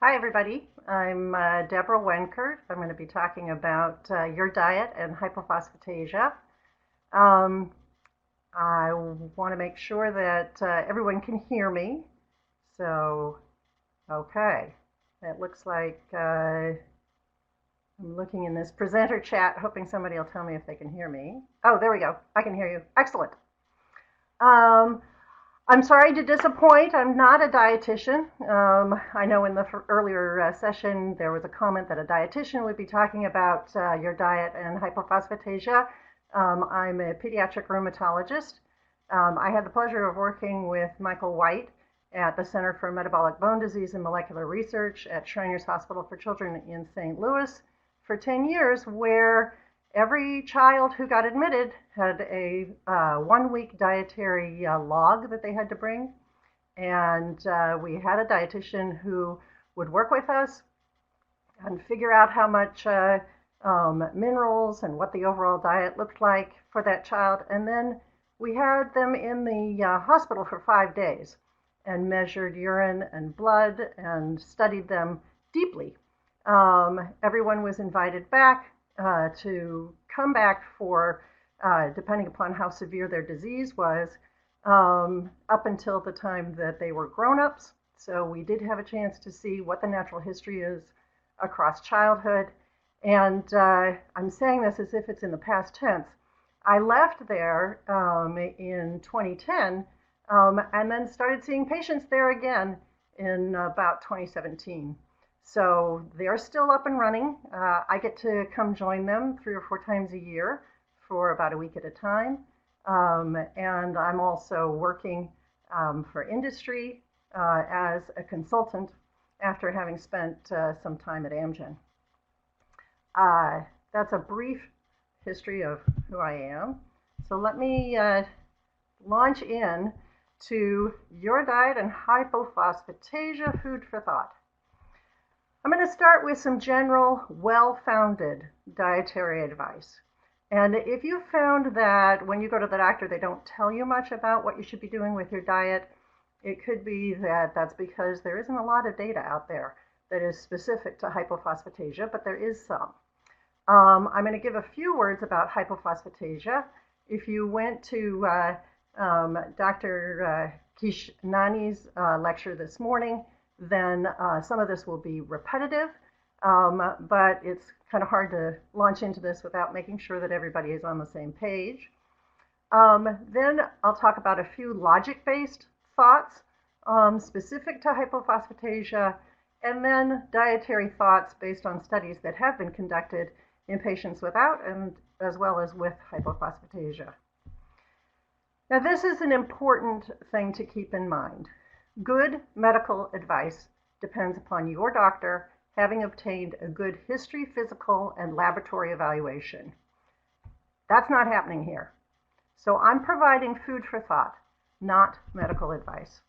Hi, everybody. I'm Deborah Wenkert. I'm going to be talking about your diet and hypophosphatasia. Um, I want to make sure that everyone can hear me. So, okay. It looks like I'm looking in this presenter chat, hoping somebody will tell me if they can hear me. Oh, there we go. I can hear you. Excellent. Um, I'm sorry to disappoint. I'm not a dietitian. I know in the earlier session there was a comment that a dietitian would be talking about your diet and hypophosphatasia. I'm a pediatric rheumatologist. I had the pleasure of working with Michael White at the Center for Metabolic Bone Disease and Molecular Research at Shriners Hospital for Children in St. Louis for 10 years, where every child who got admitted had a 1 week dietary log that they had to bring. And we had a dietitian who would work with us and figure out how much minerals and what the overall diet looked like for that child. And then we had them in the hospital for 5 days and measured urine and blood and studied them deeply. Everyone was invited back to come back for, depending upon how severe their disease was, up until the time that they were grown-ups. So we did have a chance to see what the natural history is across childhood. And I'm saying this as if it's in the past tense. I left there in 2010 and then started seeing patients there again in about 2017. So they're still up and running. I get to come join them 3 or 4 times a year for about a week at a time. And I'm also working for industry as a consultant after having spent some time at Amgen. That's a brief history of who I am. So let me launch in to your diet and hypophosphatasia, food for thought. I'm going to start with some general, well-founded dietary advice. And if you found that when you go to the doctor, they don't tell you much about what you should be doing with your diet, it could be that that's because there isn't a lot of data out there that is specific to hypophosphatasia, but there is some. I'm going to give a few words about hypophosphatasia. If you went to Dr. Kishnani's lecture this morning, then some of this will be repetitive, but it's kind of hard to launch into this without making sure that everybody is on the same page. Then I'll talk about a few logic-based thoughts specific to hypophosphatasia, and then dietary thoughts based on studies that have been conducted in patients without and as well as with hypophosphatasia. Now, this is an important thing to keep in mind. Good medical advice depends upon your doctor having obtained a good history, physical, and laboratory evaluation. That's not happening here. So I'm providing food for thought, not medical advice.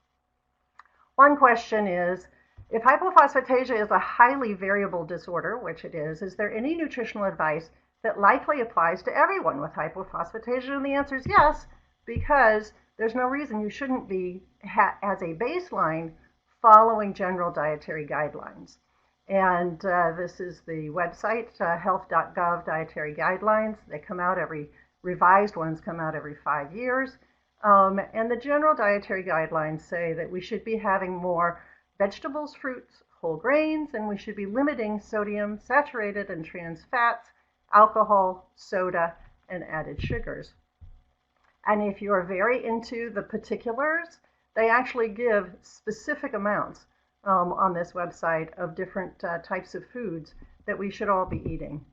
One question is, if hypophosphatasia is a highly variable disorder, which it is there any nutritional advice that likely applies to everyone with hypophosphatasia? And the answer is yes, because there's no reason you shouldn't be, as a baseline, following general dietary guidelines. And this is the website, health.gov dietary guidelines. They come out revised ones come out every 5 years. And the general dietary guidelines say that we should be having more vegetables, fruits, whole grains, and we should be limiting sodium, saturated and trans fats, alcohol, soda, and added sugars. And if you're very into the particulars, they actually give specific amounts on this website of different types of foods that we should all be eating.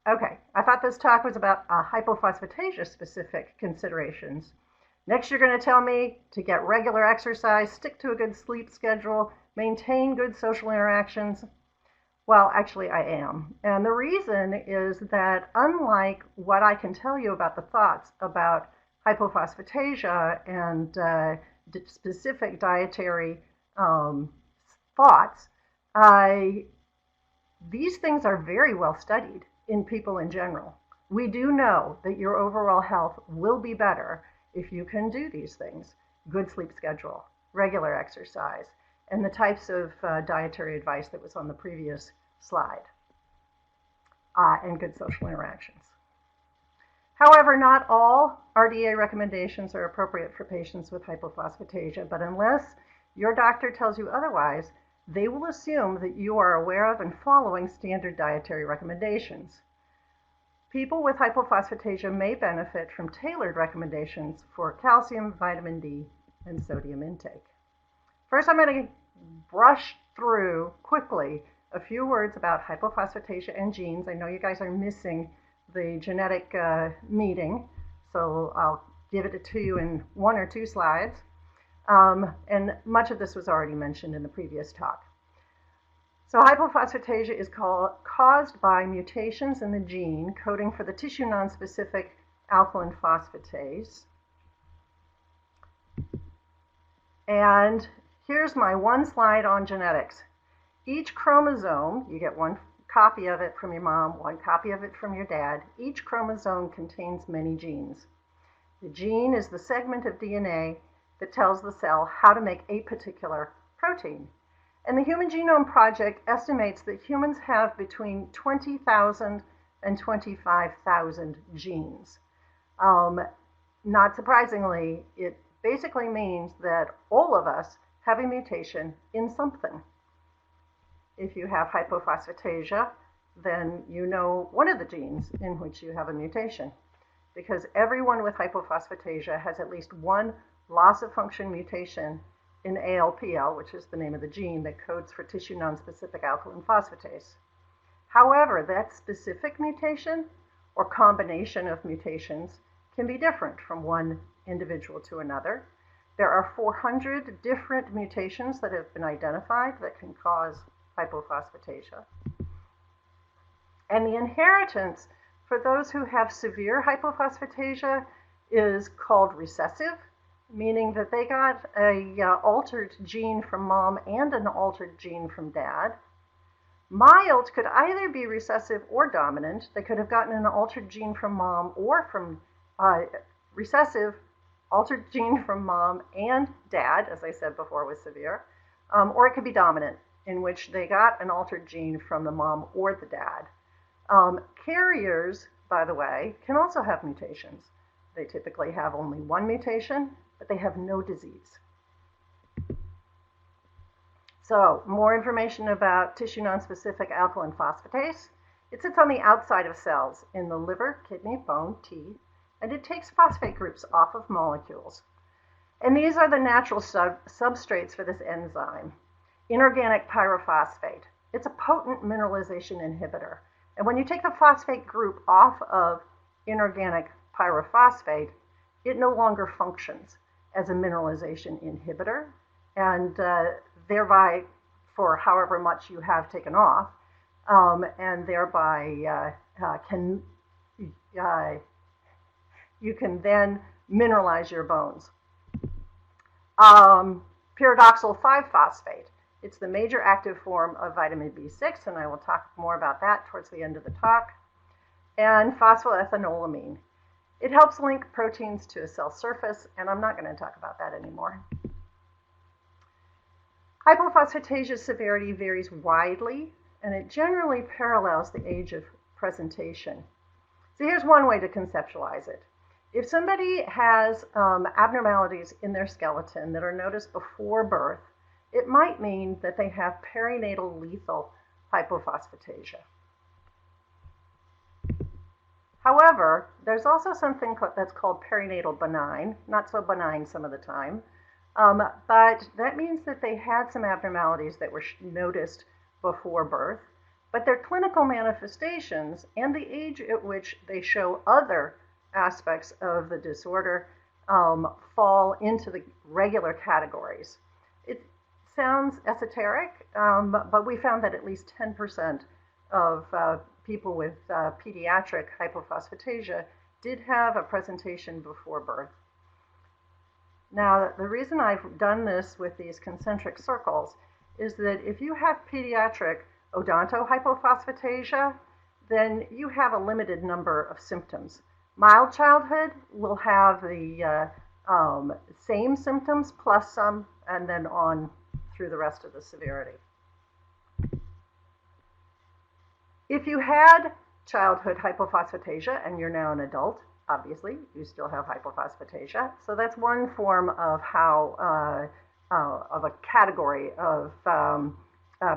Okay, I thought this talk was about hypophosphatasia specific considerations. Next, you're going to tell me to get regular exercise, stick to a good sleep schedule, maintain good social interactions. Well, actually, I am. And the reason is that unlike what I can tell you about the thoughts about hypophosphatasia and specific dietary thoughts, these things are very well studied in people in general. We do know that your overall health will be better if you can do these things: good sleep schedule, regular exercise, and the types of dietary advice that was on the previous slide, and good social interactions. However, not all RDA recommendations are appropriate for patients with hypophosphatasia, but unless your doctor tells you otherwise, they will assume that you are aware of and following standard dietary recommendations. People with hypophosphatasia may benefit from tailored recommendations for calcium, vitamin D, and sodium intake. First, I'm going to brush through quickly a few words about hypophosphatasia and genes. I know you guys are missing the genetic meeting, so I'll give it to you in 1 or 2 slides. And much of this was already mentioned in the previous talk. So hypophosphatasia is caused by mutations in the gene coding for the tissue nonspecific alkaline phosphatase. And here's my 1 slide on genetics. Each chromosome, you get 1 copy of it from your mom, 1 copy of it from your dad. Each chromosome contains many genes. The gene is the segment of DNA that tells the cell how to make a particular protein. And the Human Genome Project estimates that humans have between 20,000 and 25,000 genes. Not surprisingly, it basically means that all of us have a mutation in something. If you have hypophosphatasia, then you know one of the genes in which you have a mutation, because everyone with hypophosphatasia has at least 1 loss of function mutation in ALPL, which is the name of the gene that codes for tissue nonspecific alkaline phosphatase. However, that specific mutation or combination of mutations can be different from one individual to another. There are 400 different mutations that have been identified that can cause hypophosphatasia. And the inheritance for those who have severe hypophosphatasia is called recessive, meaning that they got a altered gene from mom and an altered gene from dad. Mild could either be recessive or dominant. They could have gotten an altered gene from mom or from recessive, altered gene from mom and dad, as I said before, was severe, or it could be dominant, in which they got an altered gene from the mom or the dad. Carriers, by the way, can also have mutations. They typically have only 1 mutation, but they have no disease. So, more information about tissue nonspecific alkaline phosphatase. It sits on the outside of cells in the liver, kidney, bone, teeth, and it takes phosphate groups off of molecules. And these are the natural substrates for this enzyme. Inorganic pyrophosphate. It's a potent mineralization inhibitor. And when you take the phosphate group off of inorganic pyrophosphate, it no longer functions as a mineralization inhibitor, and thereby, for however much you have taken off, and thereby you can then mineralize your bones. Pyridoxal 5-phosphate. It's the major active form of vitamin B6, and I will talk more about that towards the end of the talk. And phosphorethanolamine. It helps link proteins to a cell surface, and I'm not going to talk about that anymore. Hypophosphatasia severity varies widely, and it generally parallels the age of presentation. So here's one way to conceptualize it. If somebody has abnormalities in their skeleton that are noticed before birth, it might mean that they have perinatal lethal hypophosphatasia. However, there's also something that's called perinatal benign, not so benign some of the time, but that means that they had some abnormalities that were noticed before birth, but their clinical manifestations and the age at which they show other aspects of the disorder fall into the regular categories. It sounds esoteric, but we found that at least 10% of people with pediatric hypophosphatasia did have a presentation before birth. Now, the reason I've done this with these concentric circles is that if you have pediatric odontohypophosphatasia, then you have a limited number of symptoms. Mild childhood will have the same symptoms plus some, and then on through the rest of the severity. If you had childhood hypophosphatasia and you're now an adult, obviously you still have hypophosphatasia. So that's one form of how of a category of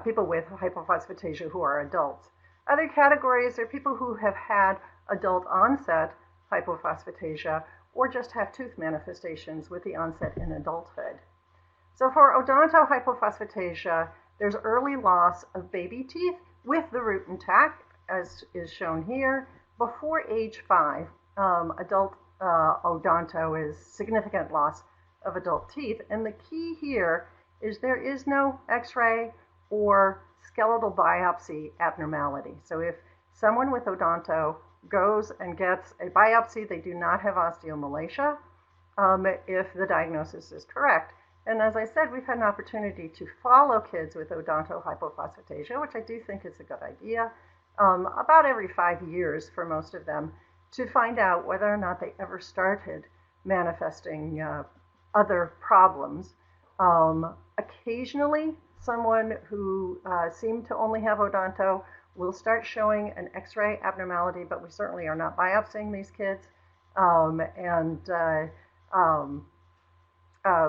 people with hypophosphatasia who are adults. Other categories are people who have had adult onset hypophosphatasia or just have tooth manifestations with the onset in adulthood. So for odontohypophosphatasia, there's early loss of baby teeth with the root intact, as is shown here. Before age 5, adult odonto is significant loss of adult teeth. And the key here is there is no x-ray or skeletal biopsy abnormality. So if someone with odonto goes and gets a biopsy, they do not have osteomalacia if the diagnosis is correct. And as I said, we've had an opportunity to follow kids with odontohypophosphatasia, which I do think is a good idea, about every 5 years for most of them, to find out whether or not they ever started manifesting other problems. Occasionally, someone who seemed to only have odonto will start showing an x-ray abnormality, but we certainly are not biopsying these kids.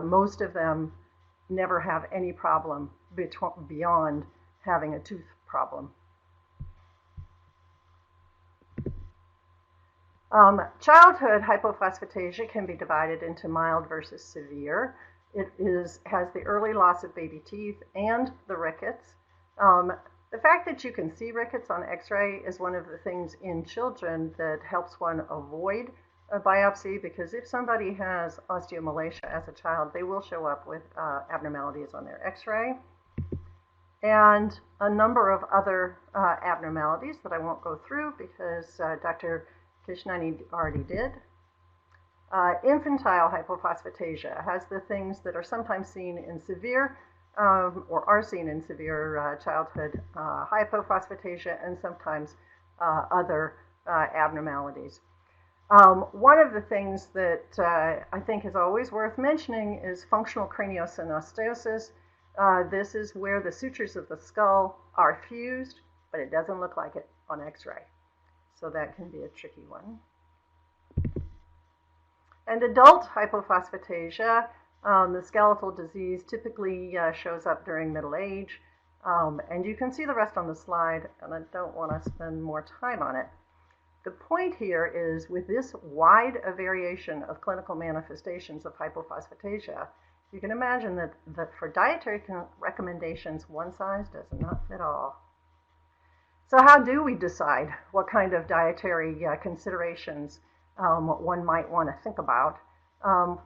Most of them never have any problem beyond having a tooth problem. Childhood hypophosphatasia can be divided into mild versus severe. It has the early loss of baby teeth and the rickets. The fact that you can see rickets on x-ray is one of the things in children that helps one avoid a biopsy, because if somebody has osteomalacia as a child, they will show up with abnormalities on their x-ray. And a number of other abnormalities that I won't go through because Dr. Kishnani already did. Infantile hypophosphatasia has the things that are sometimes seen in severe or are seen in severe childhood hypophosphatasia and sometimes other abnormalities. One of the things that I think is always worth mentioning is functional craniosynostosis. This is where the sutures of the skull are fused, but it doesn't look like it on x-ray. So that can be a tricky one. And adult hypophosphatasia, the skeletal disease typically shows up during middle age. And you can see the rest on the slide, and I don't want to spend more time on it. The point here is, with this wide a variation of clinical manifestations of hypophosphatasia, you can imagine that for dietary recommendations, one size does not fit all. So how do we decide what kind of dietary considerations one might want to think about?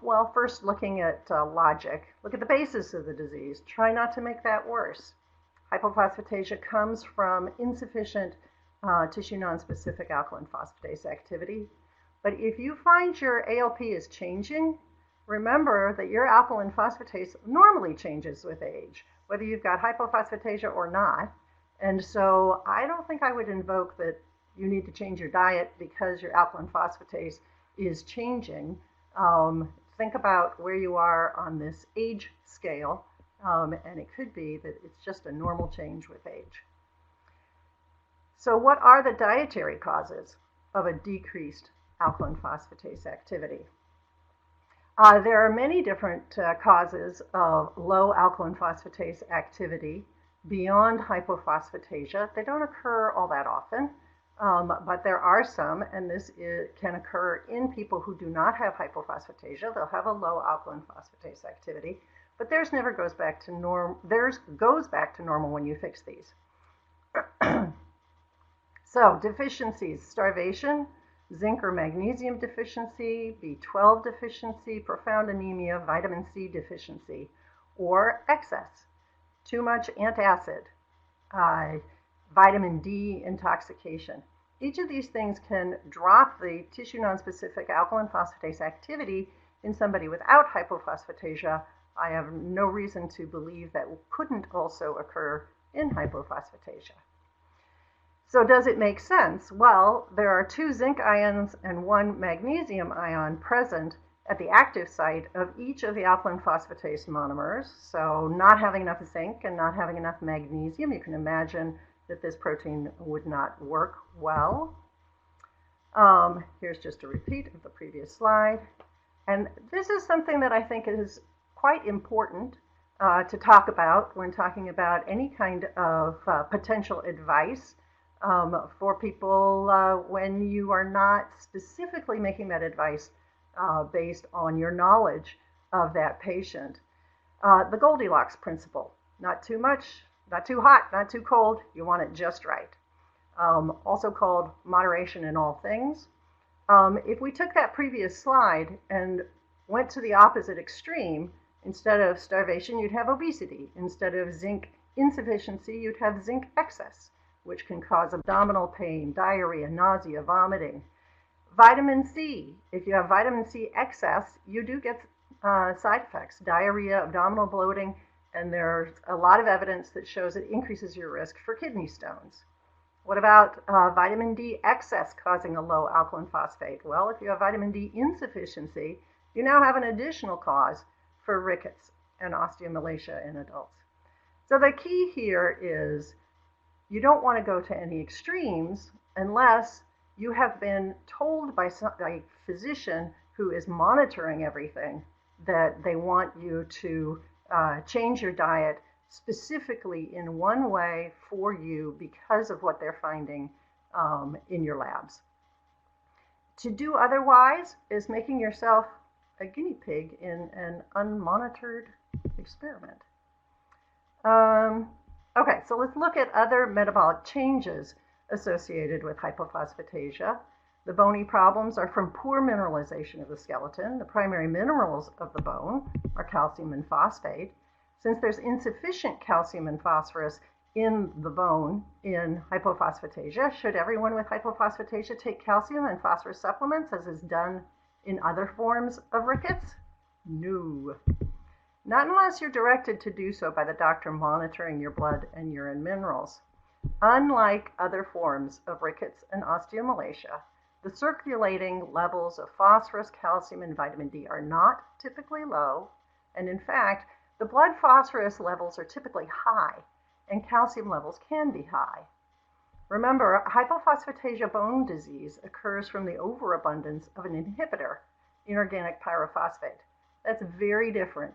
Well, first looking at logic. Look at the basis of the disease. Try not to make that worse. Hypophosphatasia comes from insufficient tissue nonspecific alkaline phosphatase activity. But if you find your ALP is changing, remember that your alkaline phosphatase normally changes with age, whether you've got hypophosphatasia or not. And so I don't think I would invoke that you need to change your diet because your alkaline phosphatase is changing. Think about where you are on this age scale, and it could be that it's just a normal change with age. So what are the dietary causes of a decreased alkaline phosphatase activity? There are many different causes of low alkaline phosphatase activity beyond hypophosphatasia. They don't occur all that often, but there are some, and this can occur in people who do not have hypophosphatasia. They'll have a low alkaline phosphatase activity, but theirs never goes back to normal. Theirs goes back to normal when you fix these. So deficiencies: starvation, zinc or magnesium deficiency, B12 deficiency, profound anemia, vitamin C deficiency, or excess, too much antacid, vitamin D intoxication. Each of these things can drop the tissue nonspecific alkaline phosphatase activity in somebody without hypophosphatasia. I have no reason to believe that couldn't also occur in hypophosphatasia. So does it make sense? Well, there are 2 zinc ions and 1 magnesium ion present at the active site of each of the alkaline phosphatase monomers. So not having enough zinc and not having enough magnesium, you can imagine that this protein would not work well. Here's just a repeat of the previous slide. And this is something that I think is quite important to talk about when talking about any kind of potential advice for people when you are not specifically making that advice based on your knowledge of that patient. The Goldilocks principle: not too much, not too hot, not too cold, you want it just right. Also called moderation in all things. If we took that previous slide and went to the opposite extreme, instead of starvation, you'd have obesity. Instead of zinc insufficiency, you'd have zinc excess, which can cause abdominal pain, diarrhea, nausea, vomiting. Vitamin C, if you have vitamin C excess, you do get side effects, diarrhea, abdominal bloating, and there's a lot of evidence that shows it increases your risk for kidney stones. What about vitamin D excess causing a low alkaline phosphate? Well, if you have vitamin D insufficiency, you now have an additional cause for rickets and osteomalacia in adults. So the key here is you don't want to go to any extremes unless you have been told by a physician who is monitoring everything that they want you to change your diet specifically in one way for you because of what they're finding in your labs. To do otherwise is making yourself a guinea pig in an unmonitored experiment. Okay, so let's look at other metabolic changes associated with hypophosphatasia. The bony problems are from poor mineralization of the skeleton. The primary minerals of the bone are calcium and phosphate. Since there's insufficient calcium and phosphorus in the bone in hypophosphatasia, should everyone with hypophosphatasia take calcium and phosphorus supplements as is done in other forms of rickets? No. Not unless you're directed to do so by the doctor monitoring your blood and urine minerals. Unlike other forms of rickets and osteomalacia, the circulating levels of phosphorus, calcium, and vitamin D are not typically low, and in fact, the blood phosphorus levels are typically high, and calcium levels can be high. Remember, hypophosphatasia bone disease occurs from the overabundance of an inhibitor, inorganic pyrophosphate. That's very different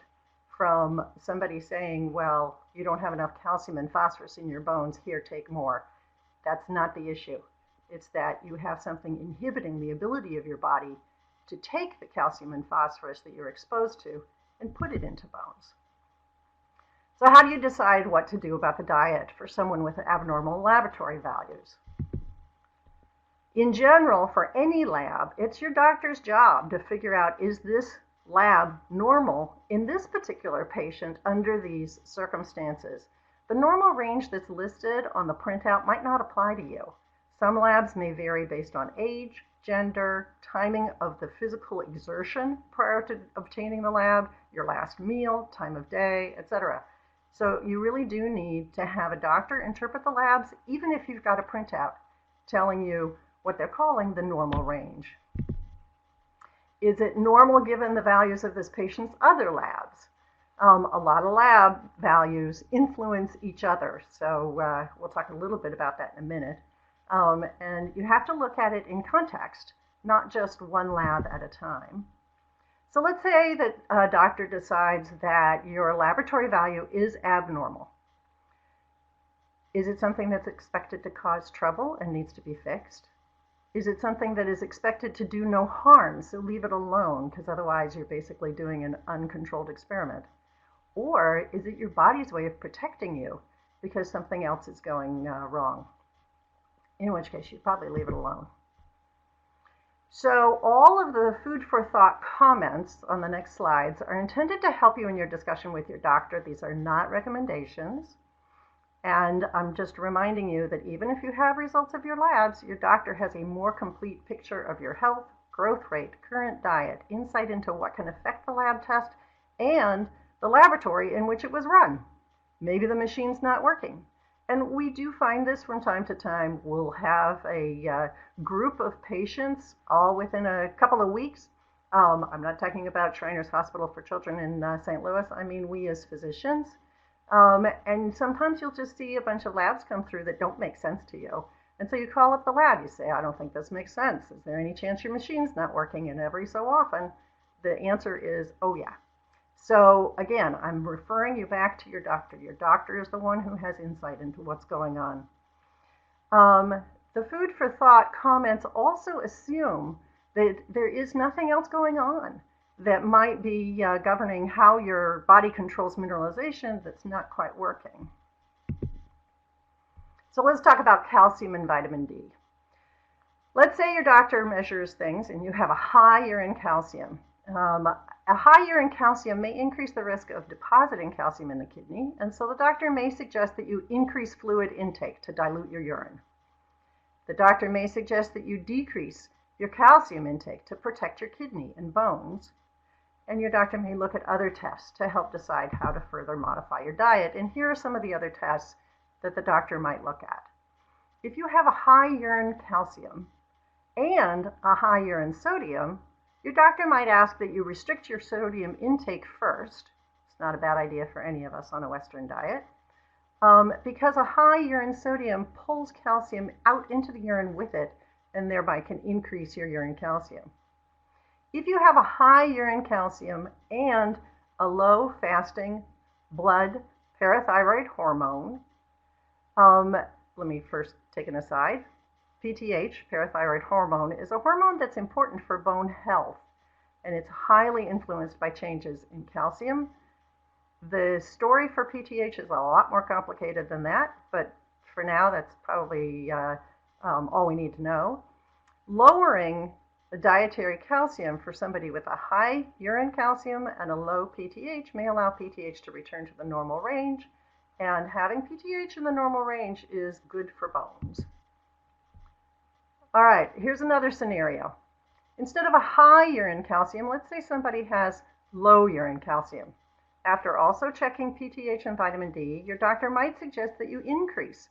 from somebody saying, well, you don't have enough calcium and phosphorus in your bones, here, take more. That's not the issue. It's that you have something inhibiting the ability of your body to take the calcium and phosphorus that you're exposed to and put it into bones. So how do you decide what to do about the diet for someone with abnormal laboratory values? In general, for any lab, it's your doctor's job to figure out, is this lab normal in this particular patient under these circumstances? The normal range that's listed on the printout might not apply to you. Some labs may vary based on age, gender, timing of the physical exertion prior to obtaining the lab, your last meal, time of day, etc. So you really do need to have a doctor interpret the labs, even if you've got a printout telling you what they're calling the normal range. Is it normal given the values of this patient's other labs? A lot of lab values influence each other, so we'll talk a little bit about that in a minute. And you have to look at it in context, not just one lab at a time. So let's say that a doctor decides that your laboratory value is abnormal. Is it something that's expected to cause trouble and needs to be fixed? Is it something that is expected to do no harm, so leave it alone, because otherwise you're basically doing an uncontrolled experiment? Or is it your body's way of protecting you because something else is going wrong? In which case you'd probably leave it alone. So all of the food for thought comments on the next slides are intended to help you in your discussion with your doctor. These are not recommendations. And I'm just reminding you that even if you have results of your labs, your doctor has a more complete picture of your health, growth rate, current diet, insight into what can affect the lab test, and the laboratory in which it was run. Maybe the machine's not working. And we do find this from time to time. We'll have a group of patients all within a couple of weeks I'm not talking about Shriners Hospital for Children in St. Louis. I mean, we as physicians. And sometimes you'll just see a bunch of labs come through that don't make sense to you. And so you call up the lab, you say, I don't think this makes sense. Is there any chance your machine's not working? And every so often, the answer is, oh yeah. So again, I'm referring you back to your doctor. Your doctor is the one who has insight into what's going on. The food for thought comments also assume that there is nothing else going on that might be governing how your body controls mineralization that's not quite working. So let's talk about calcium and vitamin D. Let's say your doctor measures things and you have a high urine calcium. A high urine calcium may increase the risk of depositing calcium in the kidney, and so the doctor may suggest that you increase fluid intake to dilute your urine. The doctor may suggest that you decrease your calcium intake to protect your kidney and bones, and your doctor may look at other tests to help decide how to further modify your diet. And here are some of the other tests that the doctor might look at. If you have a high urine calcium and a high urine sodium, your doctor might ask that you restrict your sodium intake first. It's not a bad idea for any of us on a Western diet, because a high urine sodium pulls calcium out into the urine with it and thereby can increase your urine calcium. If you have a high urine calcium and a low fasting blood parathyroid hormone, let me first take an aside. PTH, parathyroid hormone, is a hormone that's important for bone health, and it's highly influenced by changes in calcium. The story for PTH is a lot more complicated than that, but for now, that's probably all we need to know. Lowering the dietary calcium for somebody with a high urine calcium and a low PTH may allow PTH to return to the normal range, and having PTH in the normal range is good for bones. All right, here's another scenario. Instead of a high urine calcium, let's say somebody has low urine calcium. After also checking PTH and vitamin D, your doctor might suggest that you increase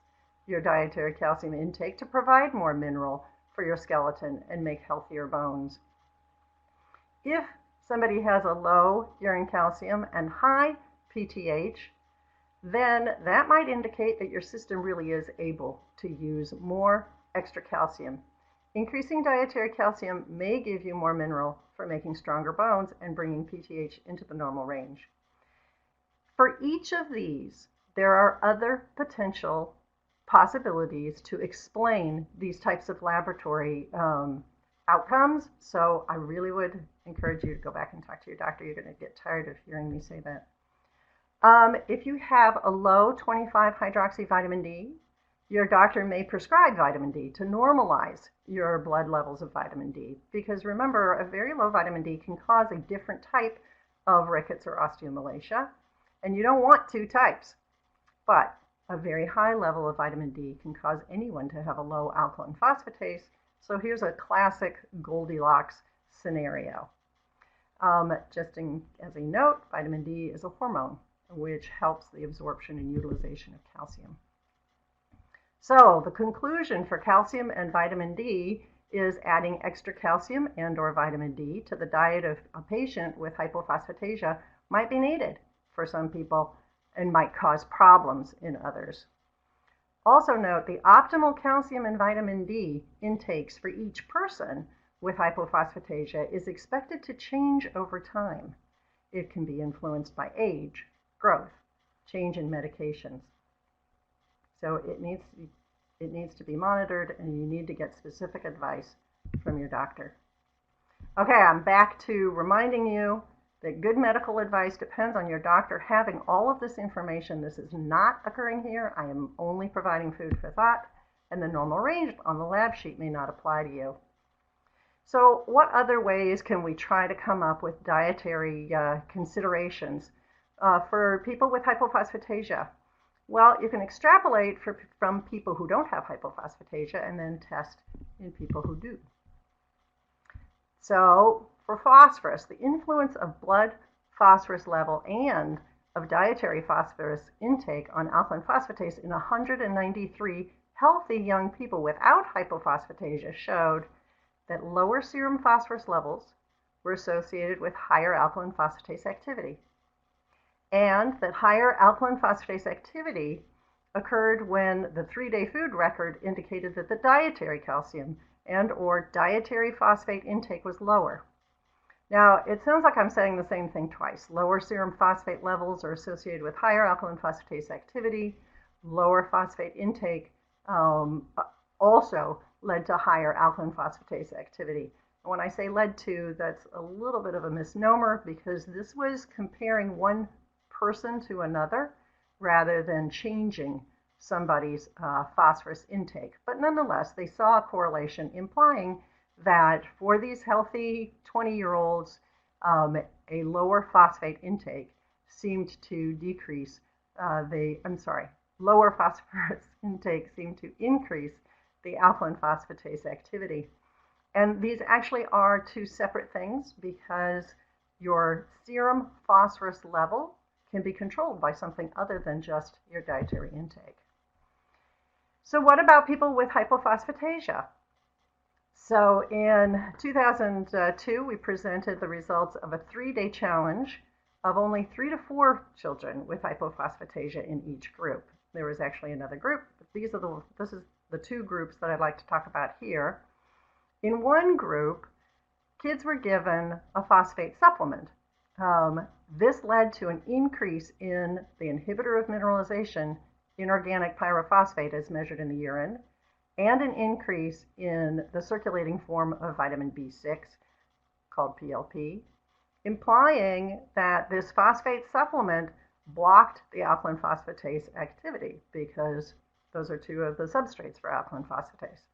your dietary calcium intake to provide more mineral for your skeleton and make healthier bones. If somebody has a low urine calcium and high PTH, then that might indicate that your system really is able to use more extra calcium. Increasing dietary calcium may give you more mineral for making stronger bones and bringing PTH into the normal range. For each of these, there are other potential possibilities to explain these types of laboratory outcomes. So I really would encourage you to go back and talk to your doctor. You're going to get tired of hearing me say that. If you have a low 25-hydroxy vitamin D, your doctor may prescribe vitamin D to normalize your blood levels of vitamin D. Because remember, a very low vitamin D can cause a different type of rickets or osteomalacia, and you don't want two types. But a very high level of vitamin D can cause anyone to have a low alkaline phosphatase. So here's a classic Goldilocks scenario. Just as a note, vitamin D is a hormone which helps the absorption and utilization of calcium. So the conclusion for calcium and vitamin D is adding extra calcium and or vitamin D to the diet of a patient with hypophosphatasia might be needed for some people and might cause problems in others. Also note the optimal calcium and vitamin D intakes for each person with hypophosphatasia is expected to change over time. It can be influenced by age, growth, change in medications. So it needs to be monitored, and you need to get specific advice from your doctor. Okay, I'm back to reminding you that good medical advice depends on your doctor having all of this information. This is not occurring here. I am only providing food for thought, and the normal range on the lab sheet may not apply to you. So what other ways can we try to come up with dietary considerations for people with hypophosphatasia? Well, you can extrapolate from people who don't have hypophosphatasia and then test in people who do. So for phosphorus, the influence of blood phosphorus level and of dietary phosphorus intake on alkaline phosphatase in 193 healthy young people without hypophosphatasia showed that lower serum phosphorus levels were associated with higher alkaline phosphatase activity, and that higher alkaline phosphatase activity occurred when the 3-day food record indicated that the dietary calcium and/or dietary phosphate intake was lower. Now, it sounds like I'm saying the same thing twice. Lower serum phosphate levels are associated with higher alkaline phosphatase activity. Lower phosphate intake also led to higher alkaline phosphatase activity. And when I say led to, that's a little bit of a misnomer because this was comparing one person to another rather than changing somebody's phosphorus intake. But nonetheless, they saw a correlation implying that for these healthy 20-year-olds, a lower phosphate intake seemed to decrease lower phosphorus intake seemed to increase the alkaline phosphatase activity. And these actually are two separate things because your serum phosphorus level can be controlled by something other than just your dietary intake. So what about people with hypophosphatasia? So in 2002, we presented the results of a 3-day challenge of only 3 to 4 children with hypophosphatasia in each group. There was actually another group, but this is the 2 groups that I'd like to talk about here. In one group, kids were given a phosphate supplement. This led to an increase in the inhibitor of mineralization, inorganic pyrophosphate as measured in the urine, and an increase in the circulating form of vitamin B6 called PLP, implying that this phosphate supplement blocked the alkaline phosphatase activity because those are 2 of the substrates for alkaline phosphatase.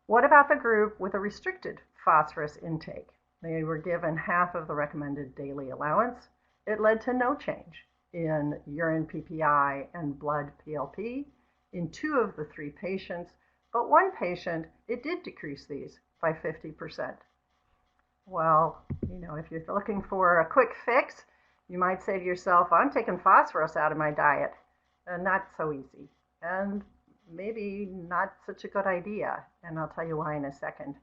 What about the group with a restricted phosphorus intake? They were given half of the recommended daily allowance. It led to no change in urine PPI and blood PLP in 2 of the 3 patients, but 1 patient, it did decrease these by 50%. Well, if you're looking for a quick fix, you might say to yourself, I'm taking phosphorus out of my diet. Not so easy, and maybe not such a good idea, and I'll tell you why in a second.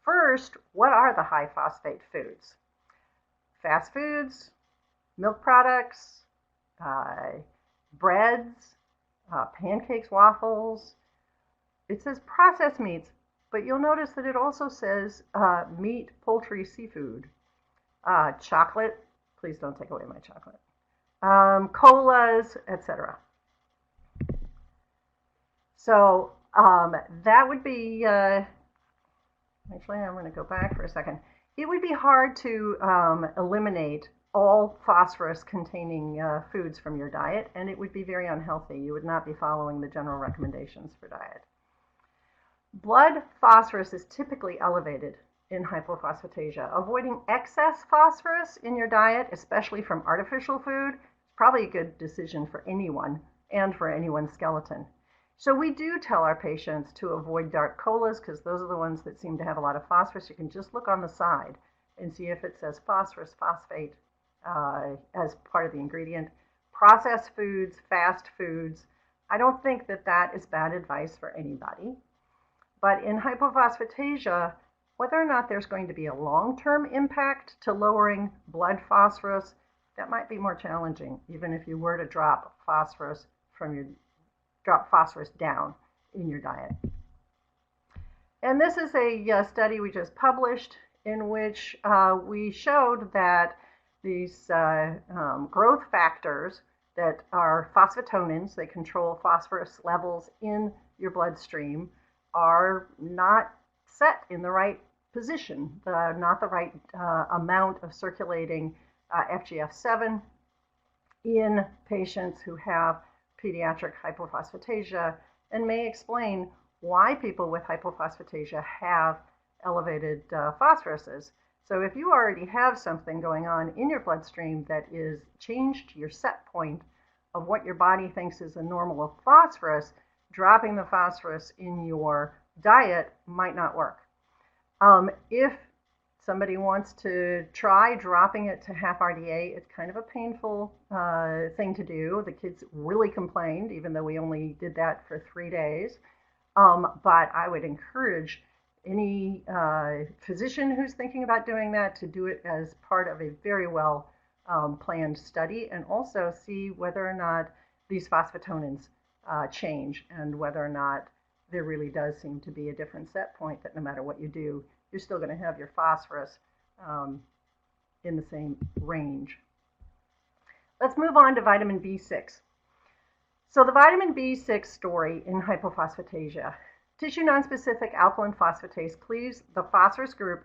First, what are the high phosphate foods? Fast foods, milk products, breads, pancakes, waffles. It says processed meats, but you'll notice that it also says meat, poultry, seafood, chocolate. Please don't take away my chocolate. Colas, etc. So that would be, actually I'm going to go back for a second. It would be hard to eliminate all phosphorus containing foods from your diet, and it would be very unhealthy. You would not be following the general recommendations for diet. Blood phosphorus is typically elevated in hypophosphatasia. Avoiding excess phosphorus in your diet, especially from artificial food, is probably a good decision for anyone and for anyone's skeleton. So we do tell our patients to avoid dark colas because those are the ones that seem to have a lot of phosphorus. You can just look on the side and see if it says phosphorus, phosphate as part of the ingredient. Processed foods, fast foods, I don't think that that is bad advice for anybody. But in hypophosphatasia, whether or not there's going to be a long-term impact to lowering blood phosphorus, that might be more challenging, even if you were to drop phosphorus down in your diet. And this is a study we just published in which we showed that these growth factors that are phosphatonins, they control phosphorus levels in your bloodstream, are not set in the right position, not the right amount of circulating FGF7 in patients who have pediatric hypophosphatasia, and may explain why people with hypophosphatasia have elevated phosphoruses. So if you already have something going on in your bloodstream that is changed your set point of what your body thinks is a normal phosphorus, dropping the phosphorus in your diet might not work. If somebody wants to try dropping it to half RDA, it's kind of a painful thing to do. The kids really complained, even though we only did that for 3 days. But I would encourage any physician who's thinking about doing that to do it as part of a very well planned study, and also see whether or not these phosphatonins change, and whether or not there really does seem to be a different set point that no matter what you do, you're still going to have your phosphorus in the same range. Let's move on to vitamin B6. So the vitamin B6 story in hypophosphatasia. Tissue nonspecific alkaline phosphatase cleaves the phosphorus group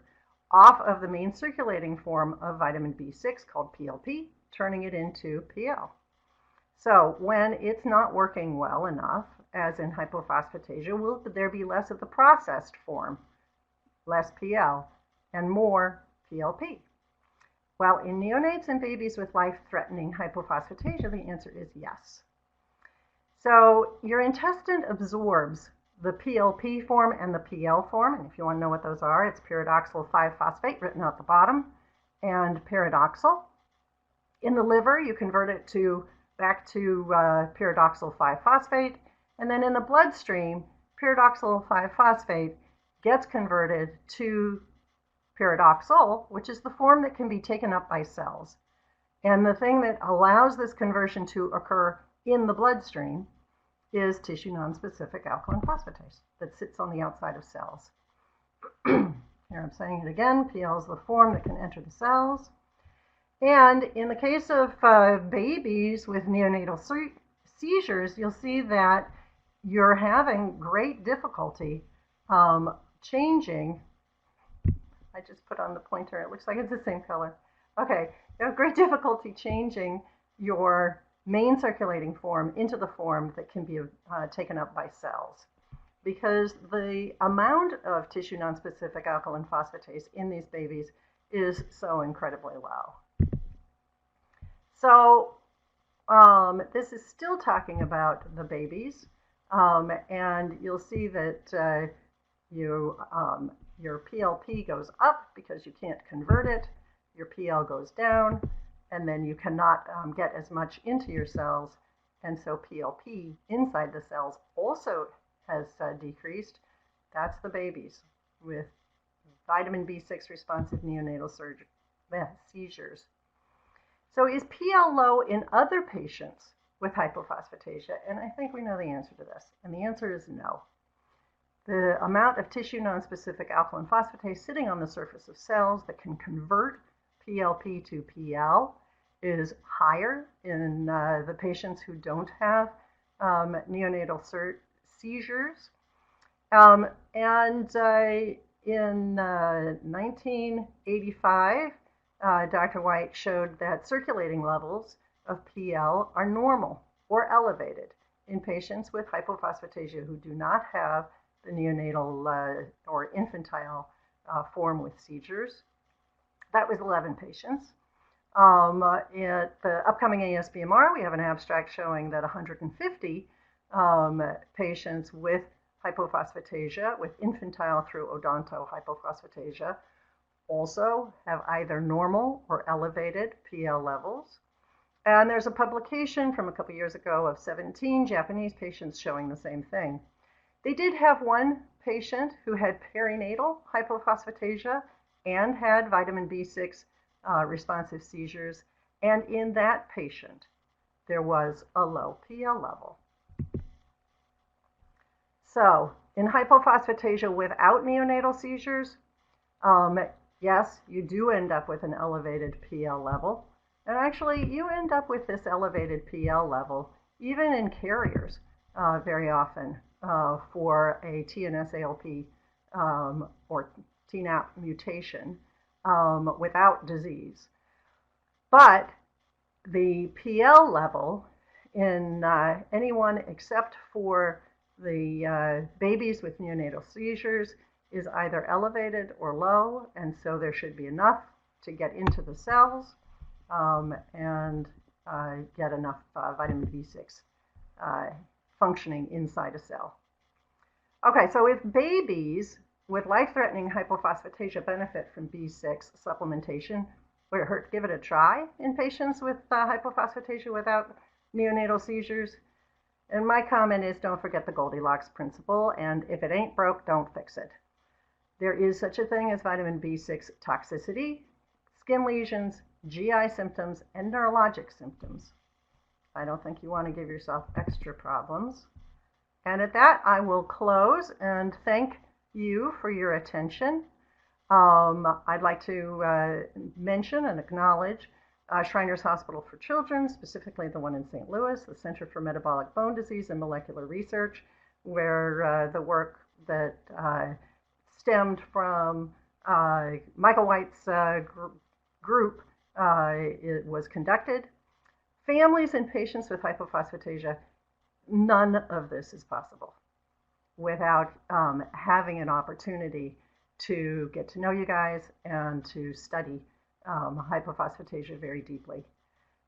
off of the main circulating form of vitamin B6 called PLP, turning it into PL. So when it's not working well enough, as in hypophosphatasia, will there be less of the processed form, less PL, and more PLP? Well, in neonates and babies with life-threatening hypophosphatasia, the answer is yes. So your intestine absorbs the PLP form and the PL form, and if you want to know what those are, it's pyridoxal 5-phosphate written out the bottom, and pyridoxal. In the liver, you convert it back to pyridoxal 5-phosphate, and then in the bloodstream, pyridoxal 5-phosphate gets converted to pyridoxal, which is the form that can be taken up by cells. And the thing that allows this conversion to occur in the bloodstream is tissue nonspecific alkaline phosphatase that sits on the outside of cells. Here I'm saying it again, PL is the form that can enter the cells. And in the case of babies with neonatal seizures, you'll see that you're having great difficulty changing. I just put on the pointer, it looks like it's the same color. Okay, you have great difficulty changing your main circulating form into the form that can be taken up by cells, because the amount of tissue nonspecific alkaline phosphatase in these babies is so incredibly low. So this is still talking about the babies, and you'll see that your PLP goes up because you can't convert it, your PL goes down, and then you cannot get as much into your cells, and so PLP inside the cells also has decreased. That's the babies with vitamin B6 responsive neonatal seizures. So is PL low in other patients with hypophosphatasia? And I think we know the answer to this, and the answer is no. The amount of tissue nonspecific alkaline phosphatase sitting on the surface of cells that can convert PLP to PL is higher in the patients who don't have neonatal seizures. And in 1985, Dr. White showed that circulating levels of PL are normal or elevated in patients with hypophosphatasia who do not have the neonatal or infantile form with seizures. That was 11 patients. At the upcoming ASBMR, we have an abstract showing that 150 patients with hypophosphatasia, with infantile through odonto hypophosphatasia, also have either normal or elevated PL levels. And there's a publication from a couple years ago of 17 Japanese patients showing the same thing. They did have one patient who had perinatal hypophosphatasia and had vitamin B6 responsive seizures, and in that patient, there was a low PL level. So, in hypophosphatasia without neonatal seizures, yes, you do end up with an elevated PL level, and actually, you end up with this elevated PL level even in carriers very often for a TNS-ALP or TNAP mutation without disease. But the PL level in anyone except for the babies with neonatal seizures is either elevated or low, and so there should be enough to get into the cells and get enough vitamin B6 functioning inside a cell. Okay, so if babies with life-threatening hypophosphatasia benefit from B6 supplementation, would it hurt to give it a try in patients with hypophosphatasia without neonatal seizures? And my comment is, don't forget the Goldilocks principle, and if it ain't broke, don't fix it. There is such a thing as vitamin B6 toxicity, skin lesions, GI symptoms, and neurologic symptoms. I don't think you want to give yourself extra problems. And at that, I will close and thank you for your attention. I'd like to mention and acknowledge Shriners Hospital for Children, specifically the one in St. Louis, the Center for Metabolic Bone Disease and Molecular Research, where the work that stemmed from Michael White's group it was conducted. Families and patients with hypophosphatasia, none of this is possible without having an opportunity to get to know you guys and to study hypophosphatasia very deeply.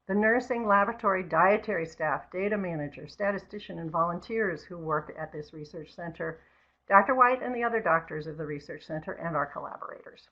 The nursing, laboratory, dietary staff, data manager, statistician, and volunteers who work at this research center, Dr. White and the other doctors of the research center, and our collaborators.